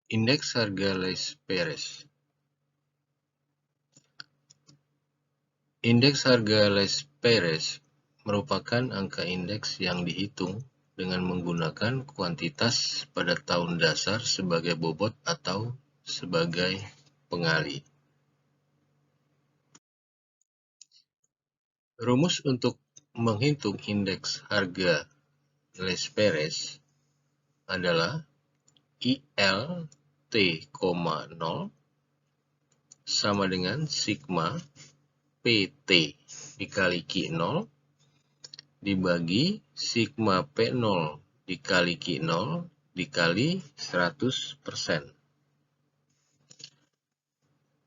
Indeks harga Les Perez. Indeks harga Les Perez merupakan angka indeks yang dihitung dengan menggunakan kuantitas pada tahun dasar sebagai bobot atau sebagai pengali. Rumus untuk menghitung indeks harga Les Perez adalah IL T,0 sama dengan sigma PT dikali Q0 dibagi sigma P0 dikali Q0 dikali 100%.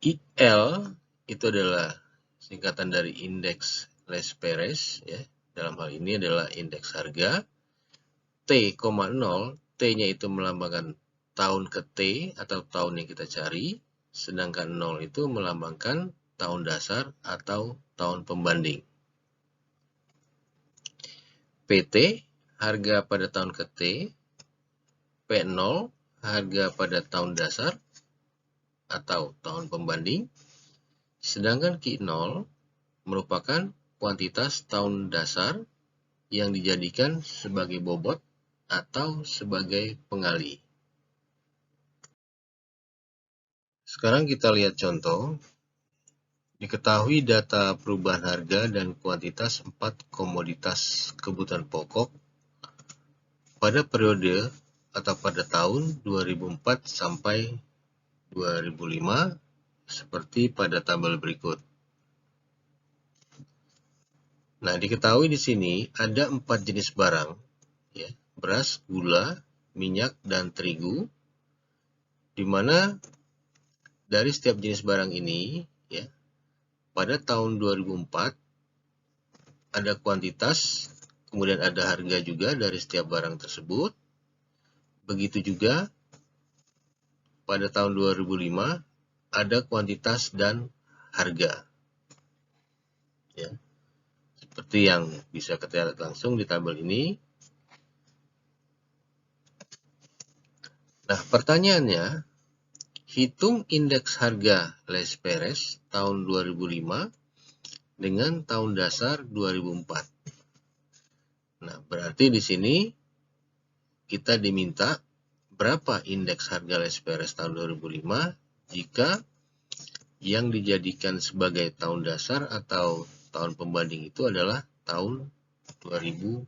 IL itu adalah singkatan dari indeks Les Perez, ya. Dalam hal ini adalah indeks harga. T,0, T-nya itu melambangkan tahun ke T atau tahun yang kita cari, sedangkan 0 itu melambangkan tahun dasar atau tahun pembanding. PT, harga pada tahun ke T, P0, harga pada tahun dasar atau tahun pembanding, sedangkan Q0 merupakan kuantitas tahun dasar yang dijadikan sebagai bobot atau sebagai pengali. Sekarang kita lihat contoh. Diketahui data perubahan harga dan kuantitas 4 komoditas kebutuhan pokok pada periode atau pada tahun 2004 sampai 2005 seperti pada tabel berikut. Nah, diketahui di sini ada 4 jenis barang, ya, beras, gula, minyak, dan terigu, di mana dari setiap jenis barang ini, ya, pada tahun 2004 ada kuantitas, kemudian ada harga juga dari setiap barang tersebut. Begitu juga pada tahun 2005 ada kuantitas dan harga. Ya. Seperti yang bisa kita lihat langsung di tabel ini. Nah, pertanyaannya, hitung indeks harga Les Perez tahun 2005 dengan tahun dasar 2004. Nah, berarti di sini kita diminta berapa indeks harga Les Perez tahun 2005 jika yang dijadikan sebagai tahun dasar atau tahun pembanding itu adalah tahun 2004.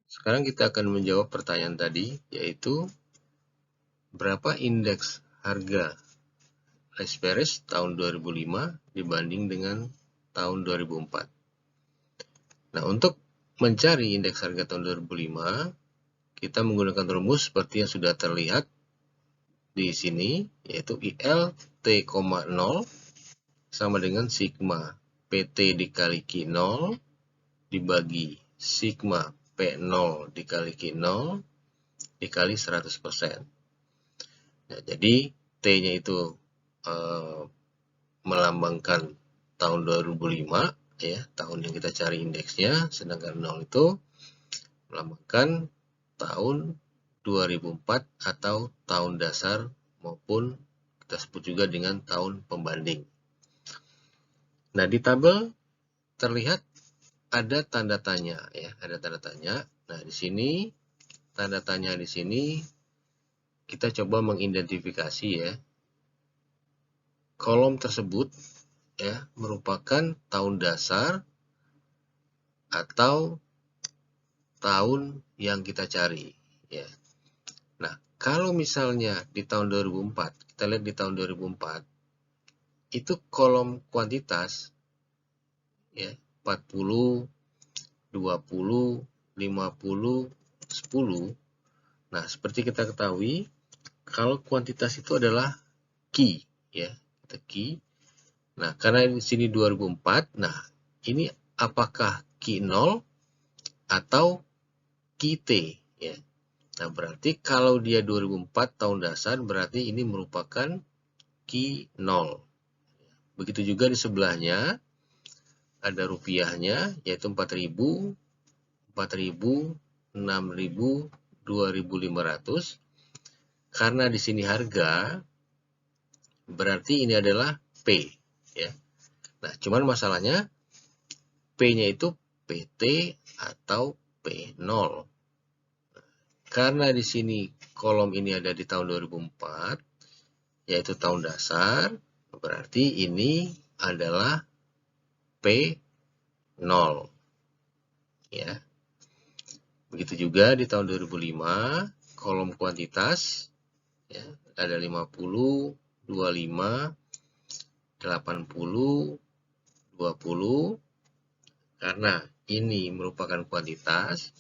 Sekarang kita akan menjawab pertanyaan tadi, yaitu berapa indeks harga Les Perez tahun 2005 dibanding dengan tahun 2004. Nah, untuk mencari indeks harga tahun 2005, kita menggunakan rumus seperti yang sudah terlihat di sini, yaitu IL T,0 sama dengan sigma PT dikali Q0 dibagi sigma P0 dikali Q0 dikali 100%. Nah, jadi T-nya itu melambangkan tahun 2005, ya, tahun yang kita cari indeksnya, sedangkan 0 itu melambangkan tahun 2004 atau tahun dasar maupun kita sebut juga dengan tahun pembanding. Nah, di tabel terlihat ada tanda tanya, ya, ada tanda tanya. Nah, di sini tanda tanya di sini kita coba mengidentifikasi, ya. Kolom tersebut, ya, merupakan tahun dasar atau tahun yang kita cari, ya. Nah, kalau misalnya di tahun 2004, kita lihat di tahun 2004, itu kolom kuantitas, ya, 40, 20, 50, 10. Nah, seperti kita ketahui, kalau kuantitas itu adalah key, ya, kita key. Nah, karena di sini 2004, nah, ini apakah key 0 atau key T, ya. Nah, berarti kalau dia 2004 tahun dasar, berarti ini merupakan key 0. Begitu juga di sebelahnya, ada rupiahnya, yaitu 4.000, 4.000, 6.000, 2.500. Karena di sini harga, berarti ini adalah P, ya. Nah, cuman masalahnya P-nya itu PT atau P0. Karena di sini kolom ini ada di tahun 2004, yaitu tahun dasar, berarti ini adalah P0. Ya. Begitu juga di tahun 2005, kolom kuantitas ya, ada 50, 25, 80, 20. Karena ini merupakan kuantitas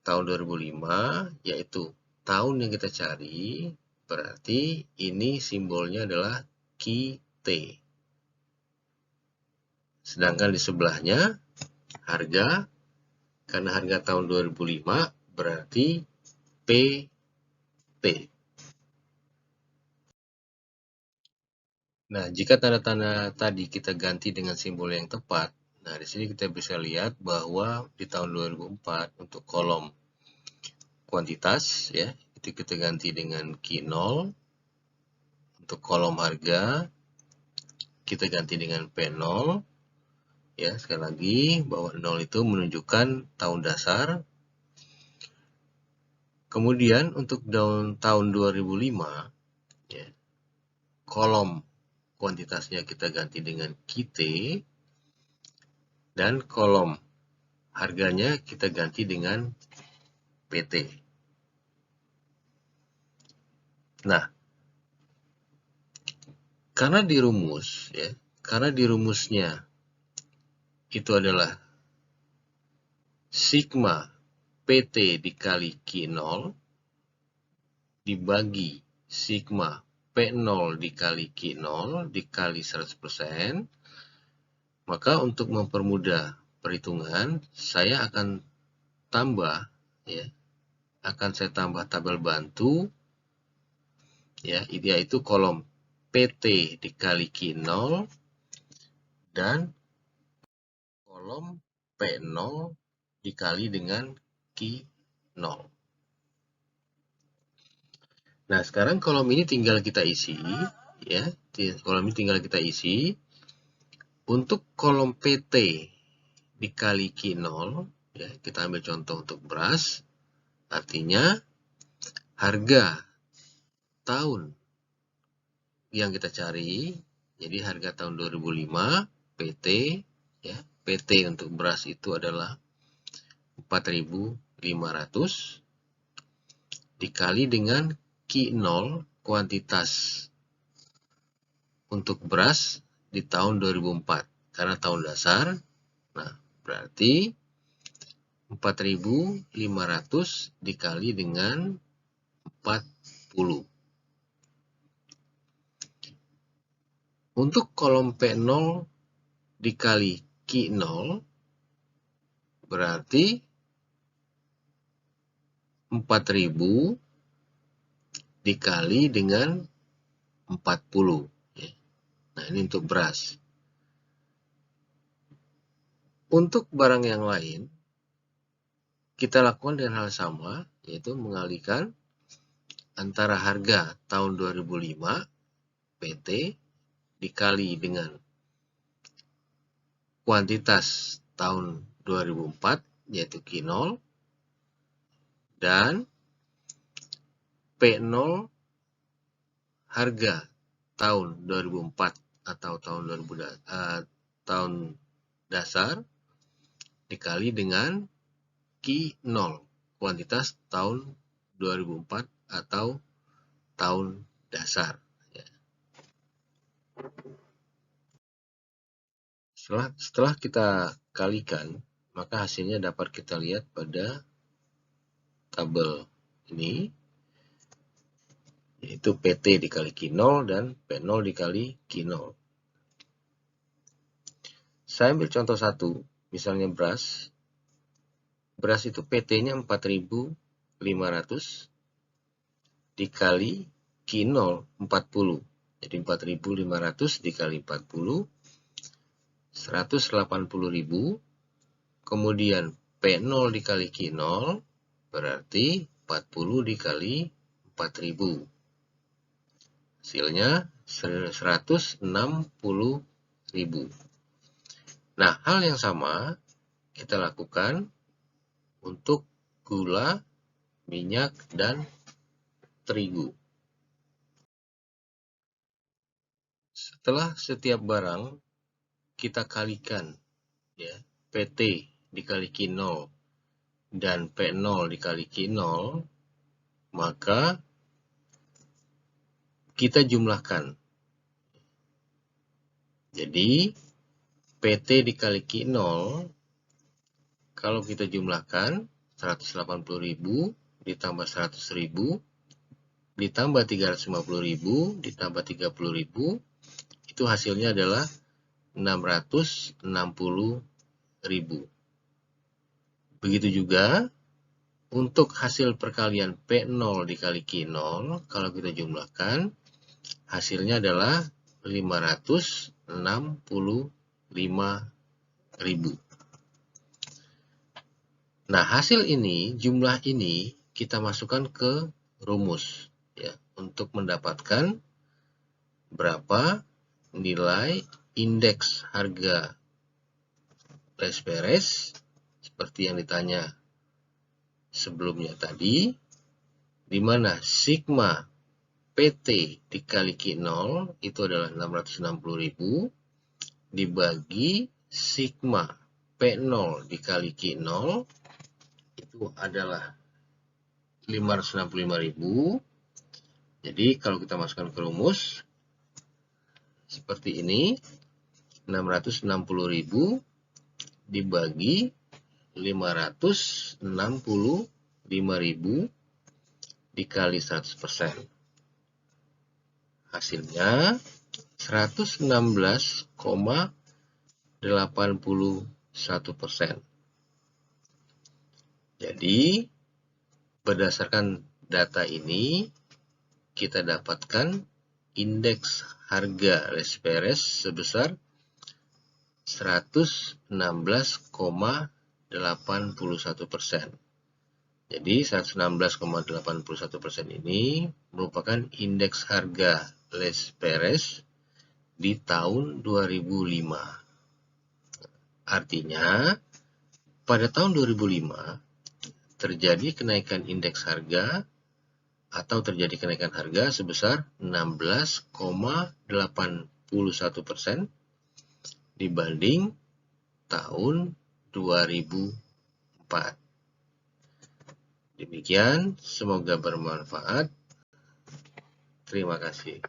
tahun 2005, yaitu tahun yang kita cari, berarti ini simbolnya adalah QT. Sedangkan di sebelahnya harga, karena harga tahun 2005 berarti PT. Nah, jika tanda-tanda tadi kita ganti dengan simbol yang tepat, nah di sini kita bisa lihat bahwa di tahun 2004 untuk kolom kuantitas ya, itu kita ganti dengan Q0. Untuk kolom harga kita ganti dengan P0. Ya, sekali lagi bahwa 0 itu menunjukkan tahun dasar. Kemudian untuk tahun 2005 ya, kolom kuantitasnya kita ganti dengan QT dan kolom harganya kita ganti dengan PT. Nah, karena di rumusnya itu adalah sigma PT dikali Q0 dibagi sigma P0 dikali Q0 dikali 100%, maka untuk mempermudah perhitungan, saya akan tambah ya, saya tambah tabel bantu ya, yaitu kolom PT dikali Q0 dan kolom P0 dikali dengan Q0. Nah, sekarang kolom ini tinggal kita isi ya, kolom ini tinggal kita isi. Untuk kolom PT dikali Q0 ya, kita ambil contoh untuk beras, artinya harga tahun yang kita cari, jadi harga tahun 2005 PT ya, PT untuk beras itu adalah 4.500 dikali dengan Q0 kuantitas untuk beras di tahun 2004 karena tahun dasar. Nah, berarti 4.500 dikali dengan 40. Untuk kolom P0 dikali Q0 berarti 4.000 dikali dengan 40. Nah, ini untuk beras. Untuk barang yang lain, kita lakukan dengan hal sama, yaitu mengalihkan antara harga tahun 2005 PT dikali dengan kuantitas tahun 2004, yaitu Q0, dan P0 harga tahun 2004 atau tahun dasar dikali dengan Q0 kuantitas tahun 2004 atau tahun dasar. Setelah kita kalikan, maka hasilnya dapat kita lihat pada tabel ini, yaitu PT dikali Q0 dan P0 dikali Q0. Saya ambil contoh satu, misalnya beras. Beras itu PT-nya 4.500 dikali Q0 40. Jadi 4.500 dikali 40, 180.000. Kemudian P0 dikali Q0 Berarti 40 dikali 4.000. Hasilnya 160.000. Nah, hal yang sama kita lakukan untuk gula, minyak, dan terigu. Setelah setiap barang kita kalikan, ya, PT dikali Q0 dan P0 dikali Q0, maka kita jumlahkan. Jadi, PT dikali Q0, kalau kita jumlahkan, 180.000 ditambah 100.000, ditambah 350.000, ditambah 30.000, itu hasilnya adalah 660.000. Begitu juga untuk hasil perkalian P0 dikali Q0, kalau kita jumlahkan, hasilnya adalah 565.000. Nah, hasil ini, jumlah ini kita masukkan ke rumus, ya, untuk mendapatkan berapa nilai indeks harga les beres seperti yang ditanya sebelumnya tadi, di mana sigma PT dikali Q0 itu adalah 660.000 dibagi sigma P0 dikali Q0 itu adalah 565.000. Jadi kalau kita masukkan ke rumus seperti ini, 660.000 dibagi 565.000 dikali 100%. Hasilnya 116,81%. Jadi, berdasarkan data ini, kita dapatkan indeks harga les beres sebesar 116,81%. Jadi 116,81% ini merupakan indeks harga les beres di tahun 2005. Artinya, pada tahun 2005 terjadi kenaikan indeks harga atau terjadi kenaikan harga sebesar 16,81% dibanding tahun 2004. Demikian, semoga bermanfaat. Terima kasih.